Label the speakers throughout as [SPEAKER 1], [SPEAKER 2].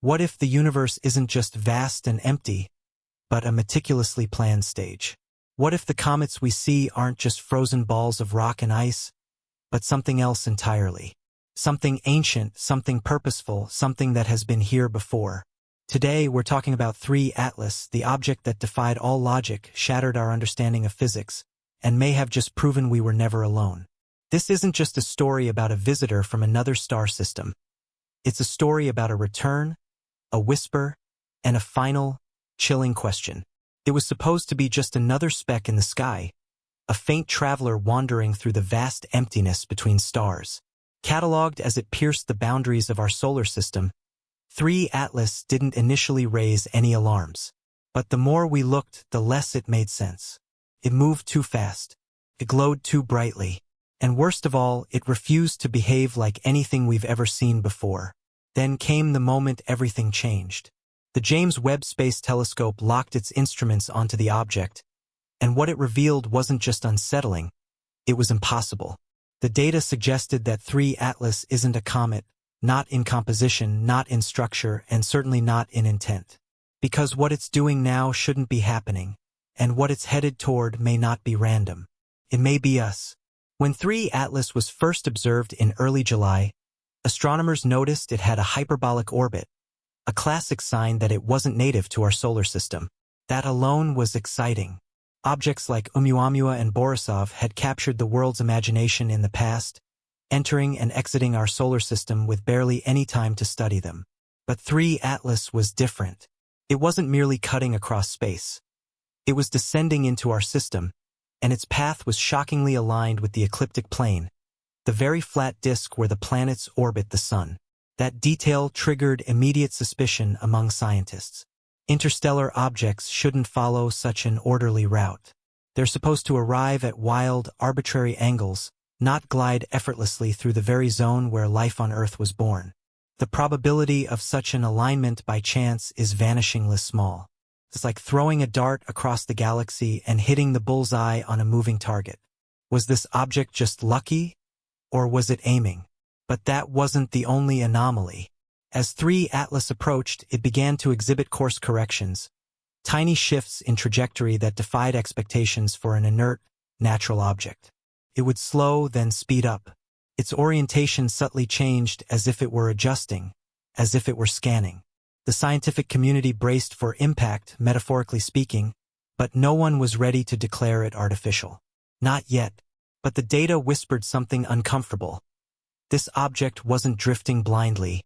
[SPEAKER 1] What if the universe isn't just vast and empty, but a meticulously planned stage? What if the comets we see aren't just frozen balls of rock and ice, but something else entirely? Something ancient, something purposeful, something that has been here before. Today, we're talking about 3 Atlas, the object that defied all logic, shattered our understanding of physics, and may have just proven we were never alone. This isn't just a story about a visitor from another star system. It's a story about a return, a whisper, and a final, chilling question. It was supposed to be just another speck in the sky, a faint traveler wandering through the vast emptiness between stars. Catalogued as it pierced the boundaries of our solar system, 3 Atlas didn't initially raise any alarms. But the more we looked, the less it made sense. It moved too fast. It glowed too brightly. And worst of all, it refused to behave like anything we've ever seen before. Then came the moment everything changed. The James Webb Space Telescope locked its instruments onto the object, and what it revealed wasn't just unsettling, it was impossible. The data suggested that 3 Atlas isn't a comet, not in composition, not in structure, and certainly not in intent. Because what it's doing now shouldn't be happening, and what it's headed toward may not be random. It may be us. When 3 Atlas was first observed in early July, astronomers noticed it had a hyperbolic orbit, a classic sign that it wasn't native to our solar system. That alone was exciting. Objects like Oumuamua and Borisov had captured the world's imagination in the past, entering and exiting our solar system with barely any time to study them. But 3 Atlas was different. It wasn't merely cutting across space. It was descending into our system, and its path was shockingly aligned with the ecliptic plane, the very flat disk where the planets orbit the sun. That detail triggered immediate suspicion among scientists. Interstellar objects shouldn't follow such an orderly route. They're supposed to arrive at wild, arbitrary angles, not glide effortlessly through the very zone where life on Earth was born. The probability of such an alignment by chance is vanishingly small. It's like throwing a dart across the galaxy and hitting the bullseye on a moving target. Was this object just lucky, or was it aiming? But that wasn't the only anomaly. As 3 Atlas approached, it began to exhibit course corrections, tiny shifts in trajectory that defied expectations for an inert, natural object. It would slow, then speed up. Its orientation subtly changed as if it were adjusting, as if it were scanning. The scientific community braced for impact, metaphorically speaking, but no one was ready to declare it artificial. Not yet. But the data whispered something uncomfortable. This object wasn't drifting blindly.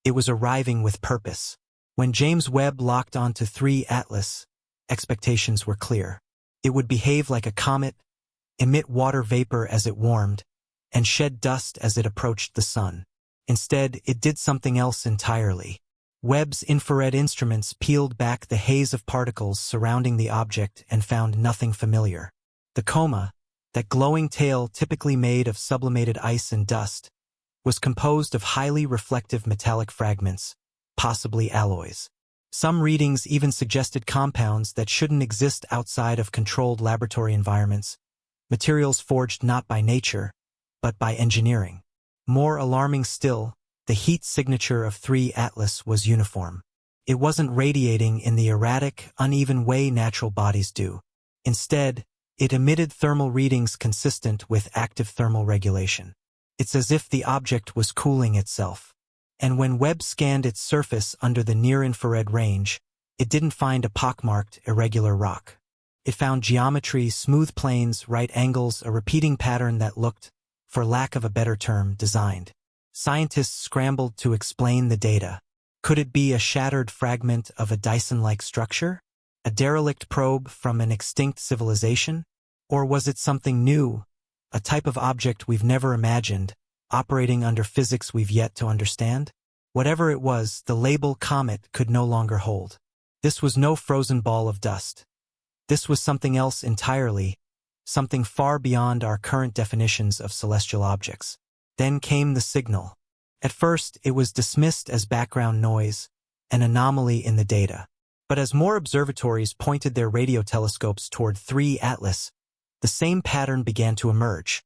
[SPEAKER 1] It was arriving with purpose. When James Webb locked onto 3 Atlas, expectations were clear. It would behave like a comet, emit water vapor as it warmed, and shed dust as it approached the sun. Instead, it did something else entirely. Webb's infrared instruments peeled back the haze of particles surrounding the object and found nothing familiar. The coma, that glowing tail typically made of sublimated ice and dust, was composed of highly reflective metallic fragments, possibly alloys. Some readings even suggested compounds that shouldn't exist outside of controlled laboratory environments, materials forged not by nature, but by engineering. More alarming still, the heat signature of 3 Atlas was uniform. It wasn't radiating in the erratic, uneven way natural bodies do. Instead, it emitted thermal readings consistent with active thermal regulation. It's as if the object was cooling itself. And when Webb scanned its surface under the near-infrared range, it didn't find a pockmarked, irregular rock. It found geometry, smooth planes, right angles, a repeating pattern that looked, for lack of a better term, designed. Scientists scrambled to explain the data. Could it be a shattered fragment of a Dyson-like structure? A derelict probe from an extinct civilization? Or was it something new, a type of object we've never imagined, operating under physics we've yet to understand? Whatever it was, the label Comet could no longer hold. This was no frozen ball of dust. This was something else entirely, something far beyond our current definitions of celestial objects. Then came the signal. At first, it was dismissed as background noise, an anomaly in the data. But as more observatories pointed their radio telescopes toward 3 Atlas, the same pattern began to emerge,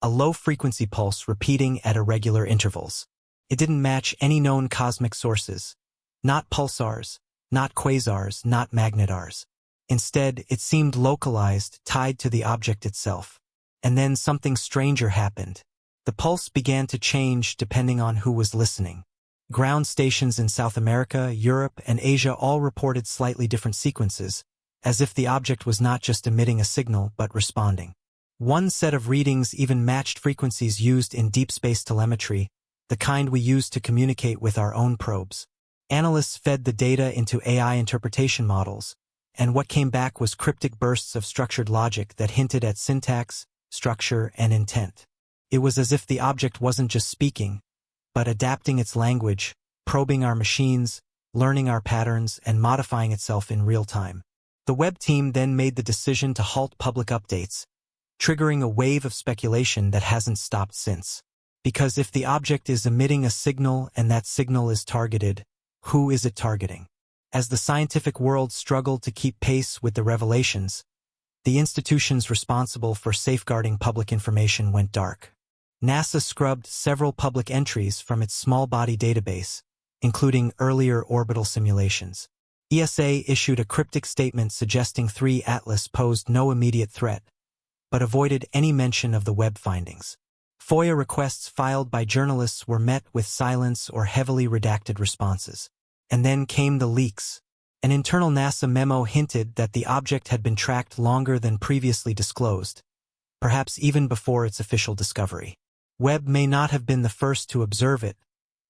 [SPEAKER 1] a low-frequency pulse repeating at irregular intervals. It didn't match any known cosmic sources, Not pulsars, not quasars, not magnetars. Instead, it seemed localized, tied to the object itself. And then something stranger happened. The pulse began to change depending on who was listening. Ground stations in South America, Europe, and Asia all reported slightly different sequences, as if the object was not just emitting a signal but responding. One set of readings even matched frequencies used in deep space telemetry, the kind we use to communicate with our own probes. Analysts fed the data into AI interpretation models, and what came back was cryptic bursts of structured logic that hinted at syntax, structure, and intent. It was as if the object wasn't just speaking, but adapting its language, probing our machines, learning our patterns, and modifying itself in real time. The Webb team then made the decision to halt public updates, triggering a wave of speculation that hasn't stopped since. Because if the object is emitting a signal and that signal is targeted, who is it targeting? As the scientific world struggled to keep pace with the revelations, the institutions responsible for safeguarding public information went dark. NASA scrubbed several public entries from its small-body database, including earlier orbital simulations. ESA issued a cryptic statement suggesting 3 Atlas posed no immediate threat, but avoided any mention of the Webb findings. FOIA requests filed by journalists were met with silence or heavily redacted responses. And then came the leaks. An internal NASA memo hinted that the object had been tracked longer than previously disclosed, perhaps even before its official discovery. Webb may not have been the first to observe it,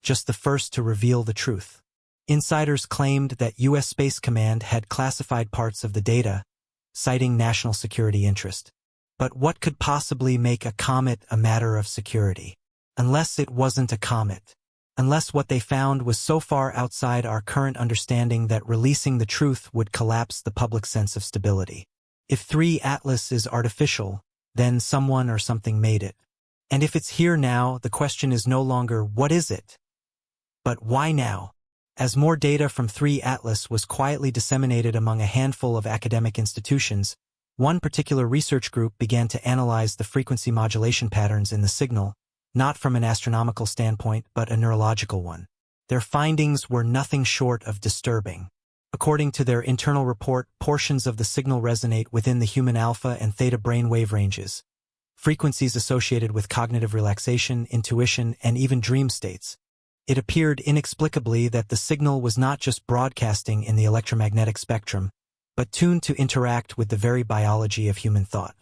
[SPEAKER 1] just the first to reveal the truth. Insiders claimed that U.S. Space Command had classified parts of the data, citing national security interest. But what could possibly make a comet a matter of security? Unless it wasn't a comet. Unless what they found was so far outside our current understanding that releasing the truth would collapse the public sense of stability. If 3 Atlas is artificial, then someone or something made it. And if it's here now, the question is no longer what is it, but why now? As more data from 3 Atlas was quietly disseminated among a handful of academic institutions, one particular research group began to analyze the frequency modulation patterns in the signal, not from an astronomical standpoint but a neurological one. Their findings were nothing short of disturbing. According to their internal report, portions of the signal resonate within the human alpha and theta brainwave ranges, frequencies associated with cognitive relaxation, intuition, and even dream states. It appeared inexplicably that the signal was not just broadcasting in the electromagnetic spectrum, but tuned to interact with the very biology of human thought.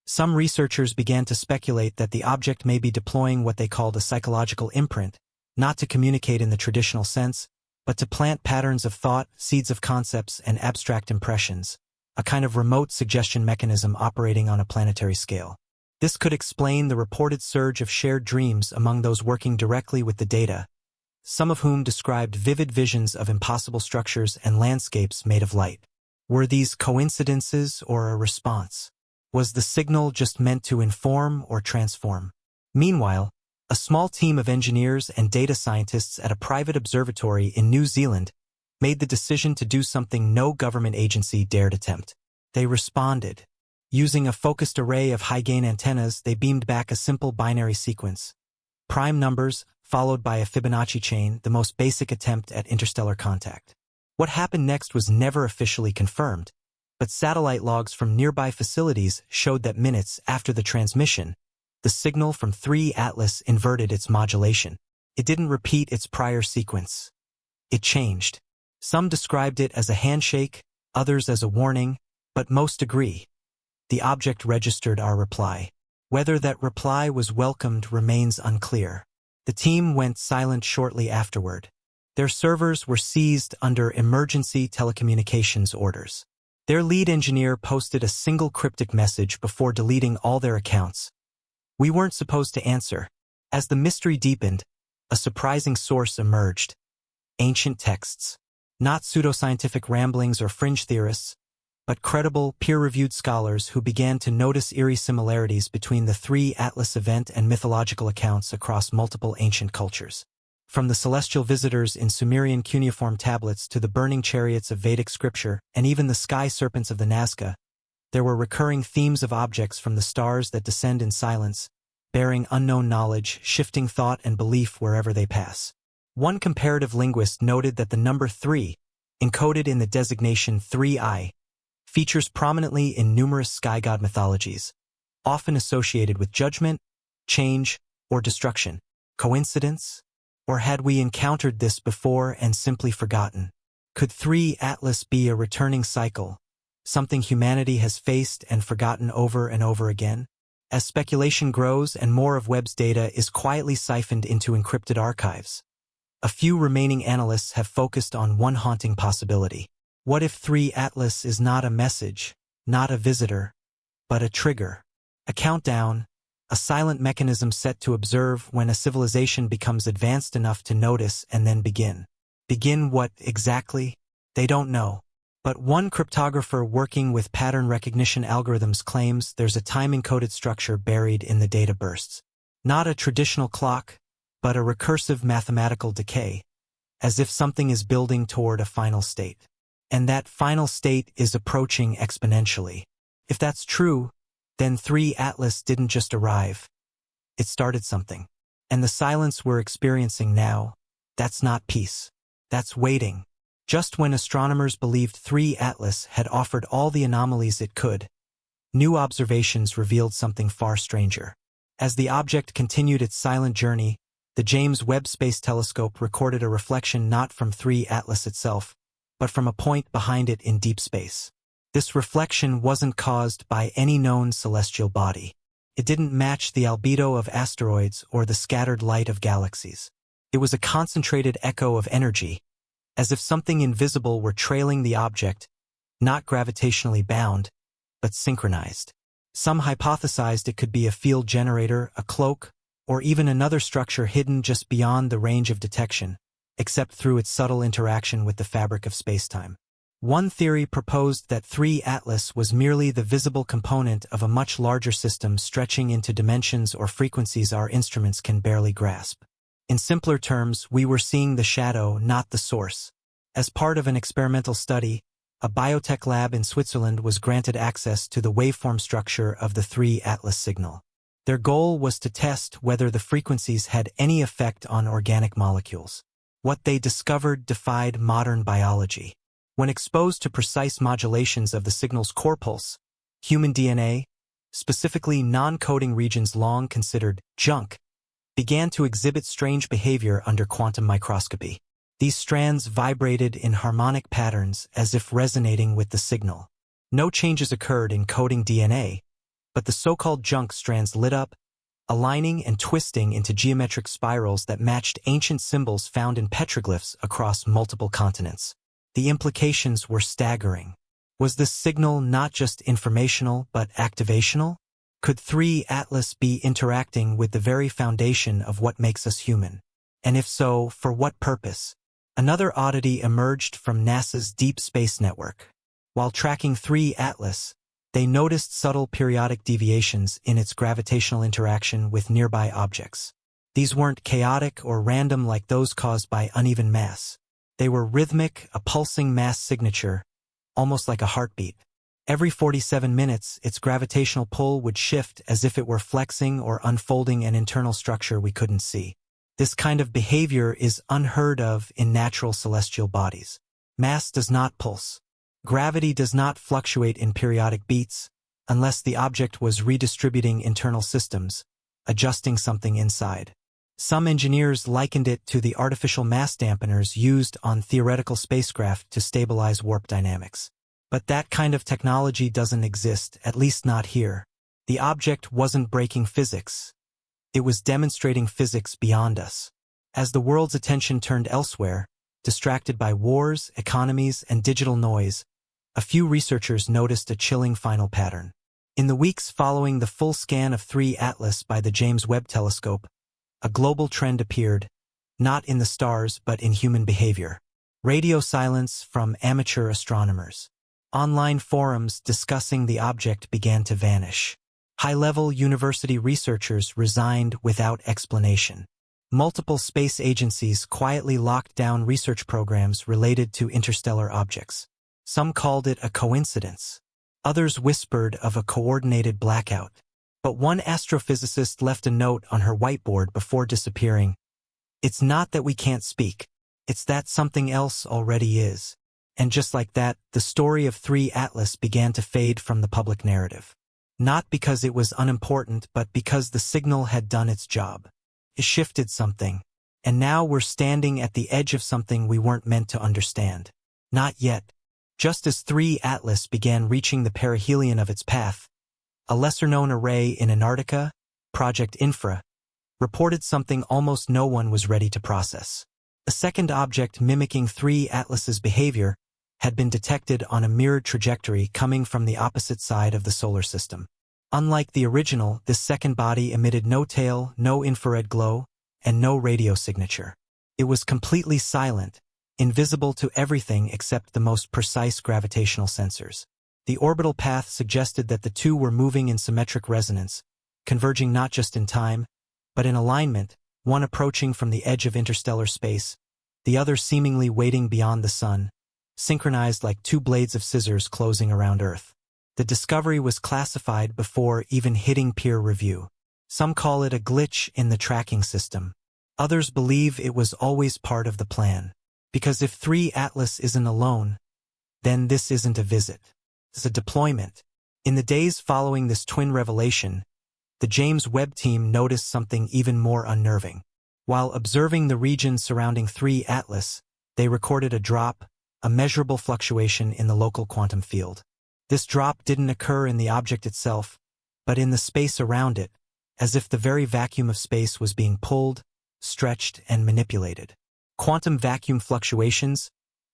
[SPEAKER 1] Some researchers began to speculate that the object may be deploying what they called a psychological imprint, not to communicate in the traditional sense, but to plant patterns of thought, seeds of concepts, and abstract impressions, a kind of remote suggestion mechanism operating on a planetary scale. This could explain the reported surge of shared dreams among those working directly with the data, some of whom described vivid visions of impossible structures and landscapes made of light. Were these coincidences or a response? Was the signal just meant to inform or transform? Meanwhile, a small team of engineers and data scientists at a private observatory in New Zealand made the decision to do something no government agency dared attempt. They responded. Using a focused array of high-gain antennas, they beamed back a simple binary sequence. Prime numbers, followed by a Fibonacci chain, the most basic attempt at interstellar contact. What happened next was never officially confirmed, but satellite logs from nearby facilities showed that minutes after the transmission, the signal from 3 Atlas inverted its modulation. It didn't repeat its prior sequence. It changed. Some described it as a handshake, others as a warning, but most agree. The object registered our reply. Whether that reply was welcomed remains unclear. The team went silent shortly afterward. Their servers were seized under emergency telecommunications orders. Their lead engineer posted a single cryptic message before deleting all their accounts. We weren't supposed to answer. As the mystery deepened, a surprising source emerged. Ancient texts. Not pseudoscientific ramblings or fringe theorists, but credible, peer-reviewed scholars who began to notice eerie similarities between the 3 Atlas event and mythological accounts across multiple ancient cultures. From the celestial visitors in Sumerian cuneiform tablets to the burning chariots of Vedic scripture and even the sky serpents of the Nazca, there were recurring themes of objects from the stars that descend in silence, bearing unknown knowledge, shifting thought and belief wherever they pass. One comparative linguist noted that the number 3, encoded in the designation 3I, features prominently in numerous sky god mythologies, often associated with judgment, change, or destruction. Coincidence? Or had we encountered this before and simply forgotten? Could 3 Atlas be a returning cycle, something humanity has faced and forgotten over and over again? As speculation grows and more of Webb's data is quietly siphoned into encrypted archives, a few remaining analysts have focused on one haunting possibility. What if 3 Atlas is not a message, not a visitor, but a trigger? A countdown, a silent mechanism set to observe when a civilization becomes advanced enough to notice and then begin. Begin what exactly? They don't know. But one cryptographer working with pattern recognition algorithms claims there's a time-encoded structure buried in the data bursts. Not a traditional clock, but a recursive mathematical decay, as if something is building toward a final state. And that final state is approaching exponentially. If that's true, then 3 Atlas didn't just arrive. It started something. And the silence we're experiencing now, that's not peace. That's waiting. Just when astronomers believed 3 Atlas had offered all the anomalies it could, new observations revealed something far stranger. As the object continued its silent journey, the James Webb Space Telescope recorded a reflection not from 3 Atlas itself, but from a point behind it in deep space. This reflection wasn't caused by any known celestial body. It didn't match the albedo of asteroids or the scattered light of galaxies. It was a concentrated echo of energy, as if something invisible were trailing the object, not gravitationally bound, but synchronized. Some hypothesized it could be a field generator, a cloak, or even another structure hidden just beyond the range of detection, except through its subtle interaction with the fabric of spacetime. One theory proposed that 3 Atlas was merely the visible component of a much larger system stretching into dimensions or frequencies our instruments can barely grasp. In simpler terms, we were seeing the shadow, not the source. As part of an experimental study, a biotech lab in Switzerland was granted access to the waveform structure of the 3 Atlas signal. Their goal was to test whether the frequencies had any effect on organic molecules. What they discovered defied modern biology. When exposed to precise modulations of the signal's core pulse, human DNA, specifically non-coding regions long considered junk, began to exhibit strange behavior under quantum microscopy. These strands vibrated in harmonic patterns as if resonating with the signal. No changes occurred in coding DNA, but the so-called junk strands lit up, aligning and twisting into geometric spirals that matched ancient symbols found in petroglyphs across multiple continents. The implications were staggering. Was this signal not just informational but activational? Could 3 Atlas be interacting with the very foundation of what makes us human? And if so, for what purpose? Another oddity emerged from NASA's Deep Space Network. While tracking 3 Atlas, they noticed subtle periodic deviations in its gravitational interaction with nearby objects. These weren't chaotic or random like those caused by uneven mass. They were rhythmic, a pulsing mass signature, almost like a heartbeat. Every 47 minutes, its gravitational pull would shift as if it were flexing or unfolding an internal structure we couldn't see. This kind of behavior is unheard of in natural celestial bodies. Mass does not pulse. Gravity does not fluctuate in periodic beats, unless the object was redistributing internal systems, adjusting something inside. Some engineers likened it to the artificial mass dampeners used on theoretical spacecraft to stabilize warp dynamics. But that kind of technology doesn't exist, at least not here. The object wasn't breaking physics. It was demonstrating physics beyond us. As the world's attention turned elsewhere, distracted by wars, economies, and digital noise, a few researchers noticed a chilling final pattern. In the weeks following the full scan of 3 Atlas by the James Webb Telescope, a global trend appeared, not in the stars but in human behavior. Radio silence from amateur astronomers. Online forums discussing the object began to vanish. High-level university researchers resigned without explanation. Multiple space agencies quietly locked down research programs related to interstellar objects. Some called it a coincidence. Others whispered of a coordinated blackout. But one astrophysicist left a note on her whiteboard before disappearing. It's not that we can't speak. It's that something else already is. And just like that, the story of 3 Atlas began to fade from the public narrative. Not because it was unimportant, but because the signal had done its job. It shifted something. And now we're standing at the edge of something we weren't meant to understand. Not yet. Just as 3 Atlas began reaching the perihelion of its path, a lesser-known array in Antarctica, Project Infra, reported something almost no one was ready to process. A second object mimicking 3 Atlas's behavior had been detected on a mirrored trajectory coming from the opposite side of the solar system. Unlike the original, this second body emitted no tail, no infrared glow, and no radio signature. It was completely silent, invisible to everything except the most precise gravitational sensors. The orbital path suggested that the two were moving in symmetric resonance, converging not just in time, but in alignment, one approaching from the edge of interstellar space, the other seemingly waiting beyond the sun, synchronized like 2 blades of scissors closing around Earth. The discovery was classified before even hitting peer review. Some call it a glitch in the tracking system. Others believe it was always part of the plan. Because if 3 Atlas isn't alone, then this isn't a visit. It's a deployment. In the days following this twin revelation, the James Webb team noticed something even more unnerving. While observing the region surrounding 3 Atlas, they recorded a drop, a measurable fluctuation in the local quantum field. This drop didn't occur in the object itself, but in the space around it, as if the very vacuum of space was being pulled, stretched, and manipulated. Quantum vacuum fluctuations,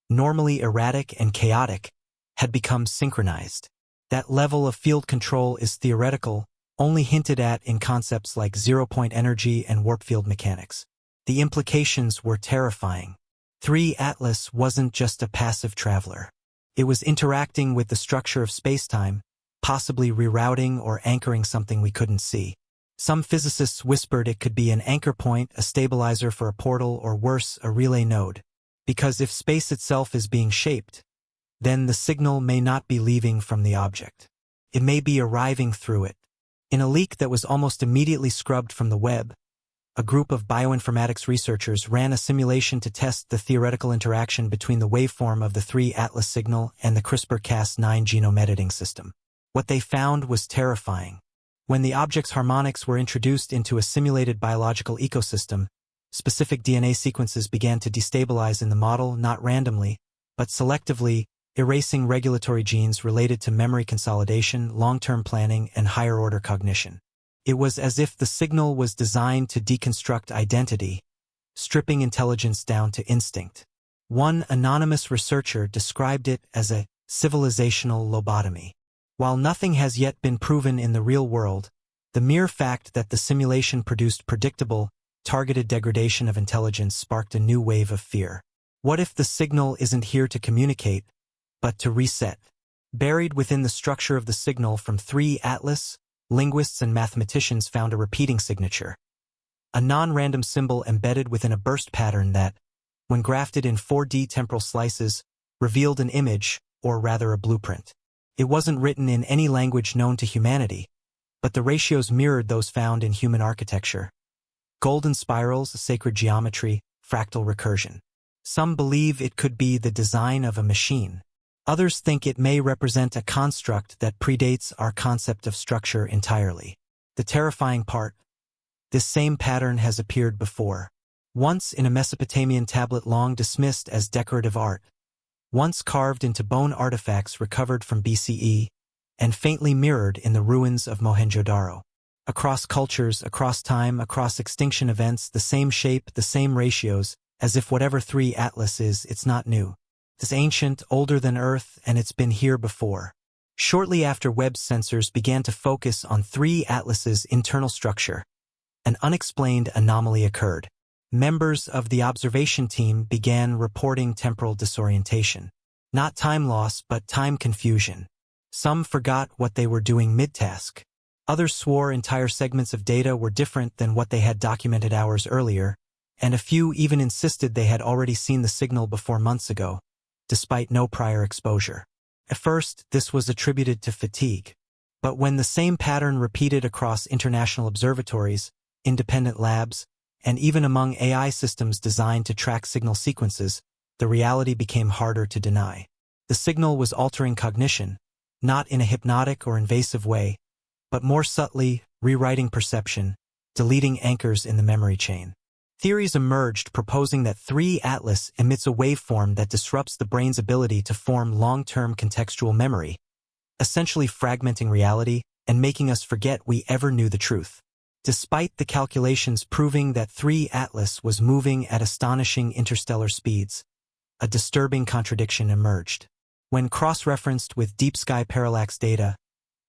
[SPEAKER 1] normally erratic and chaotic, had become synchronized. That level of field control is theoretical, only hinted at in concepts like zero-point energy and warp field mechanics. The implications were terrifying. 3 Atlas wasn't just a passive traveler. It was interacting with the structure of spacetime, possibly rerouting or anchoring something we couldn't see. Some physicists whispered it could be an anchor point, a stabilizer for a portal, or worse, a relay node. Because if space itself is being shaped, then the signal may not be leaving from the object. It may be arriving through it. In a leak that was almost immediately scrubbed from the web, a group of bioinformatics researchers ran a simulation to test the theoretical interaction between the waveform of the 3 Atlas signal and the CRISPR-Cas9 genome editing system. What they found was terrifying. When the object's harmonics were introduced into a simulated biological ecosystem, specific DNA sequences began to destabilize in the model not randomly, but selectively, erasing regulatory genes related to memory consolidation, long-term planning, and higher-order cognition. It was as if the signal was designed to deconstruct identity, stripping intelligence down to instinct. One anonymous researcher described it as a civilizational lobotomy. While nothing has yet been proven in the real world, the mere fact that the simulation produced predictable, targeted degradation of intelligence sparked a new wave of fear. What if the signal isn't here to communicate, but to reset? Buried within the structure of the signal from 3 Atlas, linguists and mathematicians found a repeating signature, a non-random symbol embedded within a burst pattern that, when grafted in 4D temporal slices, revealed an image, or rather a blueprint. It wasn't written in any language known to humanity, but the ratios mirrored those found in human architecture. Golden spirals, sacred geometry, fractal recursion. Some believe it could be the design of a machine. Others think it may represent a construct that predates our concept of structure entirely. The terrifying part: this same pattern has appeared before. Once in a Mesopotamian tablet long dismissed as decorative art, once carved into bone artifacts recovered from BCE, and faintly mirrored in the ruins of Mohenjo-Daro. Across cultures, across time, across extinction events, the same shape, the same ratios, as if whatever 3 Atlas is, it's not new. It's ancient, older than Earth, and it's been here before. Shortly after Webb's sensors began to focus on 3 Atlas's internal structure, an unexplained anomaly occurred. Members of the observation team began reporting temporal disorientation. Not time loss, but time confusion. Some forgot what they were doing mid-task. Others swore entire segments of data were different than what they had documented hours earlier, and a few even insisted they had already seen the signal before months ago, despite no prior exposure. At first, this was attributed to fatigue. But when the same pattern repeated across international observatories, independent labs, And even among AI systems designed to track signal sequences, the reality became harder to deny. The signal was altering cognition, not in a hypnotic or invasive way, but more subtly, rewriting perception, deleting anchors in the memory chain. Theories emerged proposing that 3 Atlas emits a waveform that disrupts the brain's ability to form long-term contextual memory, essentially fragmenting reality and making us forget we ever knew the truth. Despite the calculations proving that 3 Atlas was moving at astonishing interstellar speeds, a disturbing contradiction emerged. When cross-referenced with deep sky parallax data,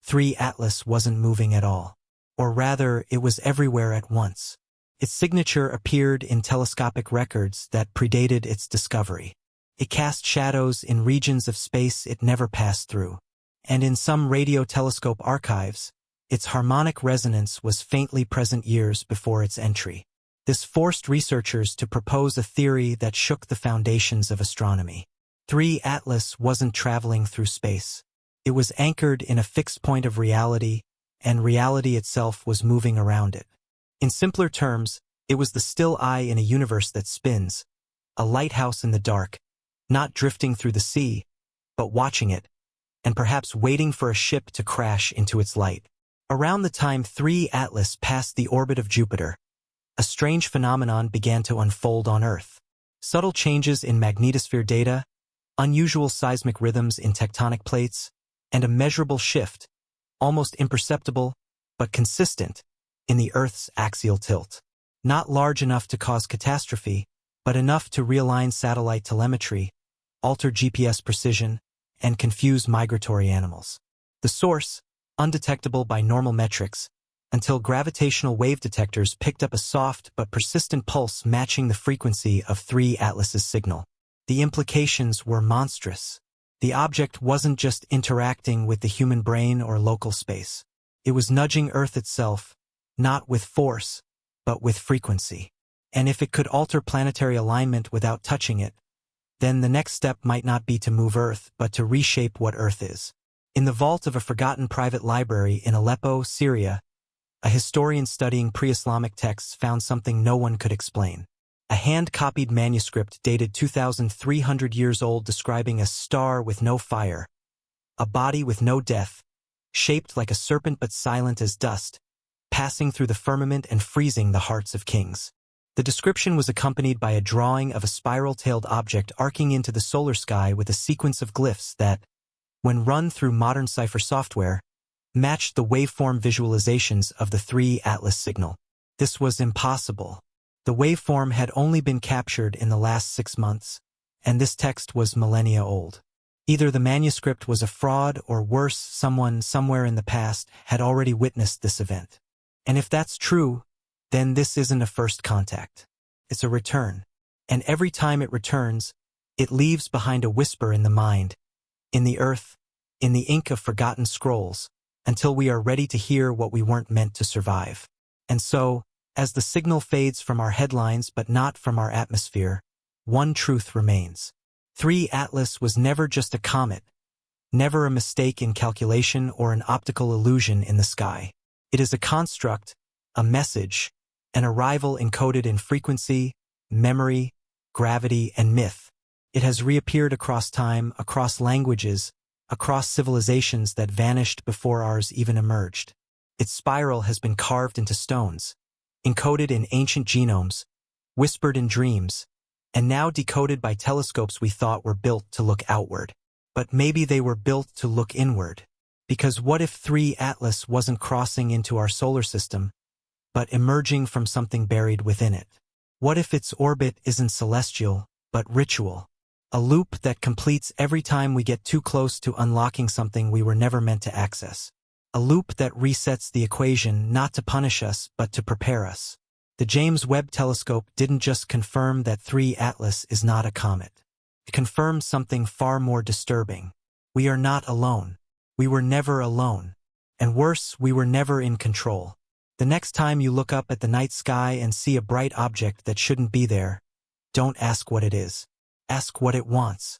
[SPEAKER 1] 3 Atlas wasn't moving at all. Or rather, it was everywhere at once. Its signature appeared in telescopic records that predated its discovery. It cast shadows in regions of space it never passed through. And in some radio telescope archives, its harmonic resonance was faintly present years before its entry. This forced researchers to propose a theory that shook the foundations of astronomy. 3 Atlas wasn't traveling through space. It was anchored in a fixed point of reality, and reality itself was moving around it. In simpler terms, it was the still eye in a universe that spins, a lighthouse in the dark, not drifting through the sea, but watching it, and perhaps waiting for a ship to crash into its light. Around the time 3 Atlas passed the orbit of Jupiter, a strange phenomenon began to unfold on Earth. Subtle changes in magnetosphere data, unusual seismic rhythms in tectonic plates, and a measurable shift, almost imperceptible, but consistent, in the Earth's axial tilt. Not large enough to cause catastrophe, but enough to realign satellite telemetry, alter GPS precision, and confuse migratory animals. The source, undetectable by normal metrics, until gravitational wave detectors picked up a soft but persistent pulse matching the frequency of 3 Atlas's signal. The implications were monstrous. The object wasn't just interacting with the human brain or local space. It was nudging Earth itself, not with force, but with frequency. And if it could alter planetary alignment without touching it, then the next step might not be to move Earth, but to reshape what Earth is. In the vault of a forgotten private library in Aleppo, Syria, a historian studying pre-Islamic texts found something no one could explain. A hand-copied manuscript dated 2,300 years old describing a star with no fire, a body with no death, shaped like a serpent but silent as dust, passing through the firmament and freezing the hearts of kings. The description was accompanied by a drawing of a spiral-tailed object arcing into the solar sky with a sequence of glyphs that, when run through modern cipher software, matched the waveform visualizations of the 3 Atlas signal. This was impossible. The waveform had only been captured in the last 6 months, and this text was millennia old. Either the manuscript was a fraud or worse, someone somewhere in the past had already witnessed this event. And if that's true, then this isn't a first contact. It's a return. And every time it returns, it leaves behind a whisper in the mind, in the earth, in the ink of forgotten scrolls, until we are ready to hear what we weren't meant to survive. And so, as the signal fades from our headlines but not from our atmosphere, one truth remains. 3 Atlas was never just a comet, never a mistake in calculation or an optical illusion in the sky. It is a construct, a message, an arrival encoded in frequency, memory, gravity, and myth. It has reappeared across time, across languages, across civilizations that vanished before ours even emerged. Its spiral has been carved into stones, encoded in ancient genomes, whispered in dreams, and now decoded by telescopes we thought were built to look outward. But maybe they were built to look inward. Because what if 3 Atlas wasn't crossing into our solar system, but emerging from something buried within it? What if its orbit isn't celestial, but ritual? A loop that completes every time we get too close to unlocking something we were never meant to access. A loop that resets the equation not to punish us, but to prepare us. The James Webb Telescope didn't just confirm that 3 Atlas is not a comet. It confirmed something far more disturbing. We are not alone. We were never alone. And worse, we were never in control. The next time you look up at the night sky and see a bright object that shouldn't be there, don't ask what it is. Ask what it wants.